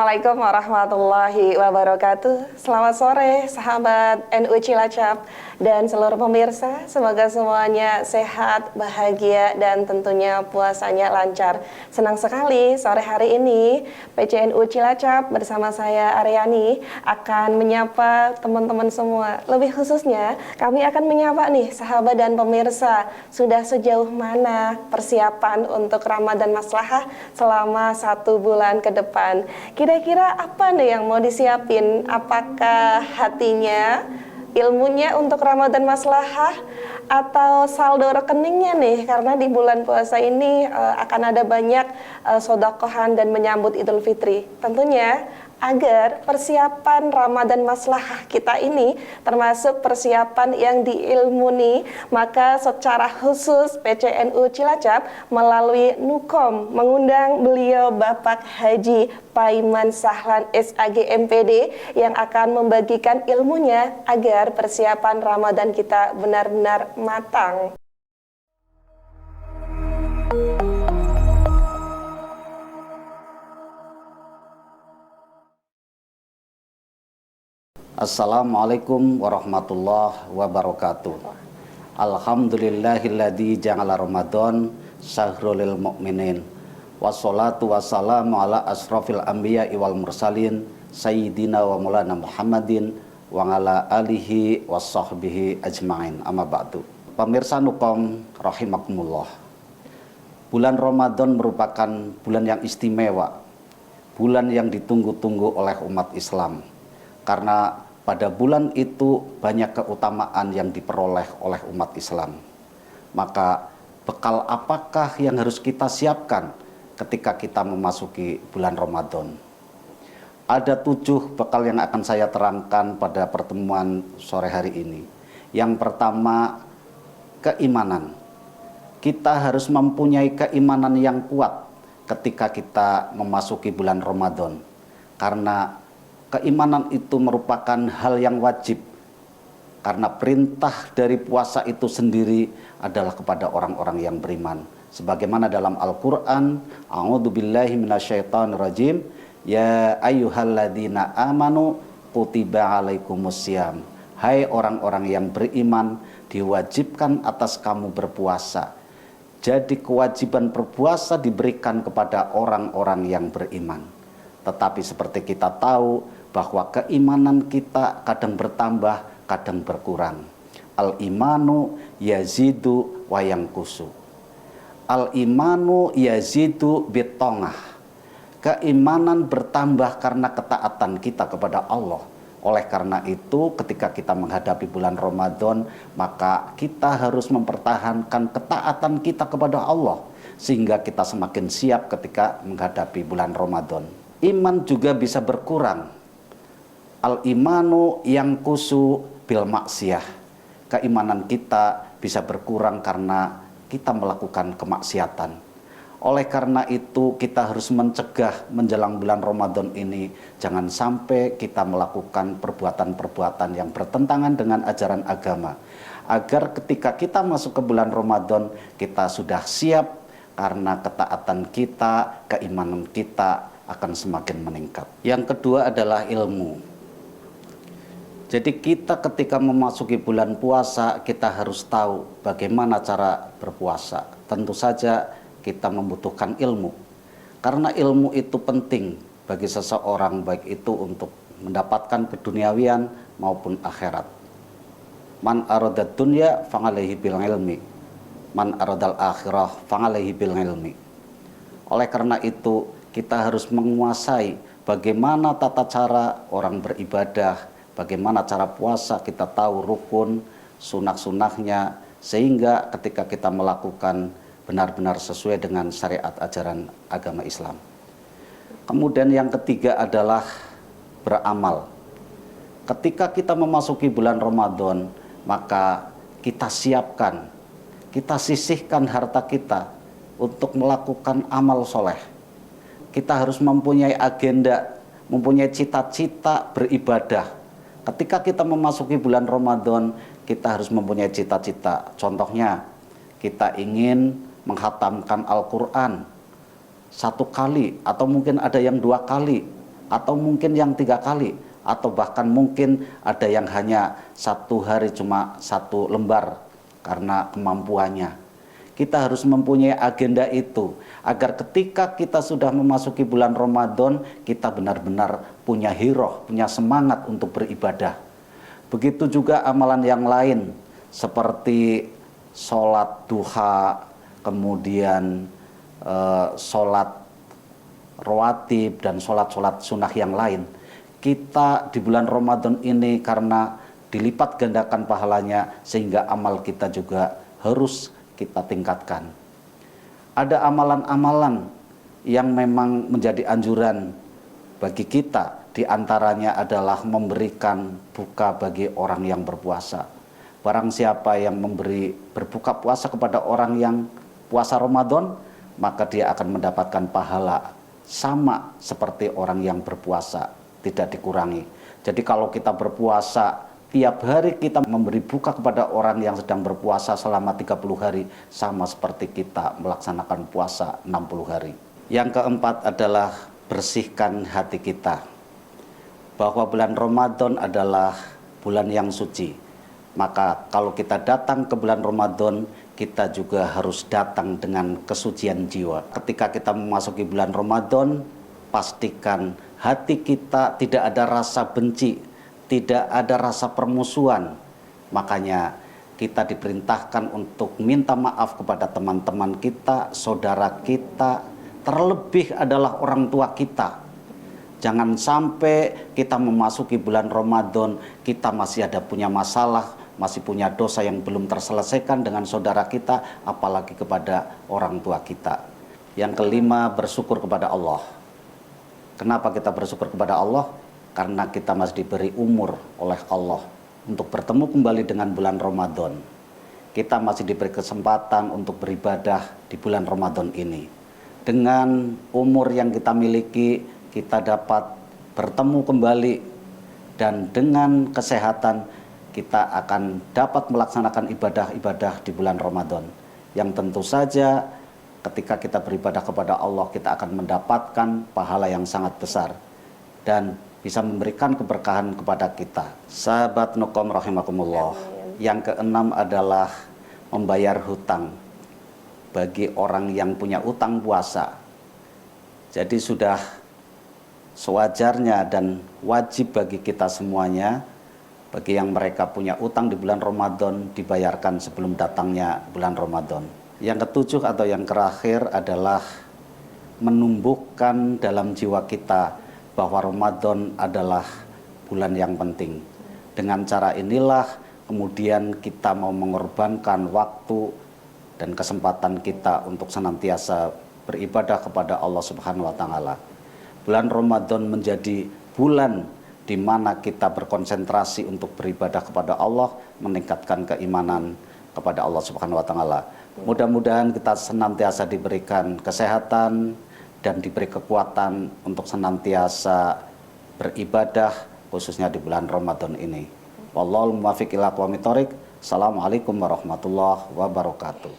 Assalamualaikum warahmatullahi wabarakatuh. Selamat sore sahabat NU Cilacap dan seluruh pemirsa. Semoga semuanya sehat, bahagia dan tentunya puasanya lancar. Senang sekali sore hari ini PCNU Cilacap bersama saya Aryani akan menyapa teman-teman semua. Lebih khususnya kami akan menyapa nih sahabat dan pemirsa. Sudah sejauh mana persiapan untuk Ramadan Maslahah selama 1 bulan ke depan? Kira-kira apa nih yang mau disiapin? Apakah hatinya, ilmunya untuk Ramadan Maslahah, atau saldo rekeningnya nih? Karena di bulan puasa ini akan ada banyak sodakohan dan menyambut Idul Fitri. Tentunya agar persiapan Ramadan Maslahah kita ini termasuk persiapan yang diilmuni, maka secara khusus PCNU Cilacap melalui Nukom mengundang beliau Bapak Haji Paiman Sahlan SAG MPD yang akan membagikan ilmunya agar persiapan Ramadan kita benar-benar matang. Assalamualaikum warahmatullahi wabarakatuh. Alhamdulillahilladzi ja'ala Ramadan syahrul lil mu'minin. Wassalatu wassalamu ala asrofil anbiya'i wal mursalin sayyidina wa maulana Muhammadin wa ala alihi wassahbihi ajma'in. Amma ba'du. Pemirsa Nukom rahimakumullah. Bulan Ramadan merupakan bulan yang istimewa, bulan yang ditunggu-tunggu oleh umat Islam. Karena pada bulan itu banyak keutamaan yang diperoleh oleh umat Islam. Maka bekal apakah yang harus kita siapkan ketika kita memasuki bulan Ramadan? Ada 7 bekal yang akan saya terangkan pada pertemuan sore hari ini. Yang pertama, keimanan. Kita harus mempunyai keimanan yang kuat ketika kita memasuki bulan Ramadan. Karena keimanan itu merupakan hal yang wajib, karena perintah dari puasa itu sendiri adalah kepada orang-orang yang beriman. Sebagaimana dalam Al-Quran, a'udzubillahi minasyaitonirrajim, ya ayyuhalladzina amanu kutiba alaikumussyam. Hai orang-orang yang beriman, diwajibkan atas kamu berpuasa. Jadi kewajiban berpuasa diberikan kepada orang-orang yang beriman. Tetapi seperti kita tahu bahwa keimanan kita kadang bertambah, kadang berkurang. Al-imanu yazidu wa yanqusu. Al-imanu yazidu bitongah. Keimanan bertambah karena ketaatan kita kepada Allah. Oleh karena itu, ketika kita menghadapi bulan Ramadan, maka kita harus mempertahankan ketaatan kita kepada Allah, sehingga kita semakin siap ketika menghadapi bulan Ramadan. Iman juga bisa berkurang. Al-imanu yang kusu bil maksiyah. Keimanan kita bisa berkurang karena kita melakukan kemaksiatan. Oleh karena itu kita harus mencegah menjelang bulan Ramadan ini jangan sampai kita melakukan perbuatan-perbuatan yang bertentangan dengan ajaran agama. Agar ketika kita masuk ke bulan Ramadan kita sudah siap, karena ketaatan kita, keimanan kita akan semakin meningkat. Yang kedua adalah ilmu. Jadi kita ketika memasuki bulan puasa, kita harus tahu bagaimana cara berpuasa. Tentu saja kita membutuhkan ilmu. Karena ilmu itu penting bagi seseorang, baik itu untuk mendapatkan keduniawian maupun akhirat. Man aradad dunya fa'alaihi bil ilmi. Man aradal akhirah fa'alaihi bil ilmi. Oleh karena itu, kita harus menguasai bagaimana tata cara orang beribadah, bagaimana cara puasa, kita tahu rukun, sunah-sunahnya, sehingga ketika kita melakukan benar-benar sesuai dengan syariat ajaran agama Islam. Kemudian yang ketiga adalah beramal. Ketika kita memasuki bulan Ramadan, maka kita siapkan, kita sisihkan harta kita untuk melakukan amal soleh. Kita harus mempunyai agenda, mempunyai cita-cita beribadah. Ketika kita memasuki bulan Ramadan, kita harus mempunyai cita-cita. Contohnya, kita ingin menghatamkan Al-Quran 1 kali, atau mungkin ada yang 2 kali, atau mungkin yang 3 kali, atau bahkan mungkin ada yang hanya 1 hari cuma 1 lembar karena kemampuannya. Kita harus mempunyai agenda itu agar ketika kita sudah memasuki bulan Ramadan, kita benar-benar punya hiroh, punya semangat untuk beribadah. Begitu juga amalan yang lain seperti sholat duha, kemudian sholat rawatib dan sholat-sholat sunnah yang lain. Kita di bulan Ramadan ini karena dilipat gandakan pahalanya, sehingga amal kita juga harus kita tingkatkan. Ada amalan-amalan yang memang menjadi anjuran bagi kita, di antaranya adalah memberikan buka bagi orang yang berpuasa. Barang siapa yang berbuka puasa kepada orang yang puasa Ramadan, maka dia akan mendapatkan pahala sama seperti orang yang berpuasa, tidak dikurangi. Jadi kalau kita berpuasa, tiap hari kita memberi buka kepada orang yang sedang berpuasa selama 30 hari, sama seperti kita melaksanakan puasa 60 hari. Yang keempat adalah bersihkan hati kita. Bahwa bulan Ramadan adalah bulan yang suci. Maka kalau kita datang ke bulan Ramadan, kita juga harus datang dengan kesucian jiwa. Ketika kita memasuki bulan Ramadan, pastikan hati kita tidak ada rasa benci, tidak ada rasa permusuhan. Makanya kita diperintahkan untuk minta maaf kepada teman-teman kita, saudara kita, terlebih adalah orang tua kita. Jangan sampai kita memasuki bulan Ramadan, kita masih ada punya masalah, masih punya dosa yang belum terselesaikan dengan saudara kita, apalagi kepada orang tua kita. Yang kelima, bersyukur kepada Allah. Kenapa kita bersyukur kepada Allah? Karena kita masih diberi umur oleh Allah untuk bertemu kembali dengan bulan Ramadan. Kita masih diberi kesempatan untuk beribadah di bulan Ramadan ini. Dengan umur yang kita miliki, kita dapat bertemu kembali, dan dengan kesehatan kita akan dapat melaksanakan ibadah-ibadah di bulan Ramadan. Yang tentu saja ketika kita beribadah kepada Allah, kita akan mendapatkan pahala yang sangat besar dan bisa memberikan keberkahan kepada kita. Sahabat Nukom rahimakumullah. Yang keenam adalah membayar hutang bagi orang yang punya utang puasa. Jadi sudah sewajarnya dan wajib bagi kita semuanya, bagi yang mereka punya utang di bulan Ramadan, dibayarkan sebelum datangnya bulan Ramadan. Yang ketujuh atau yang terakhir adalah menumbuhkan dalam jiwa kita bahwa Ramadan adalah bulan yang penting. Dengan cara inilah kemudian kita mau mengorbankan waktu dan kesempatan kita untuk senantiasa beribadah kepada Allah Subhanahu wa taala. Bulan Ramadan menjadi bulan di mana kita berkonsentrasi untuk beribadah kepada Allah, meningkatkan keimanan kepada Allah Subhanahu wa taala. Mudah-mudahan kita senantiasa diberikan kesehatan dan diberi kekuatan untuk senantiasa beribadah, khususnya di bulan Ramadan ini. Wallahul muwaffiq ila aqwamit thoriq. Assalamualaikum warahmatullahi wabarakatuh.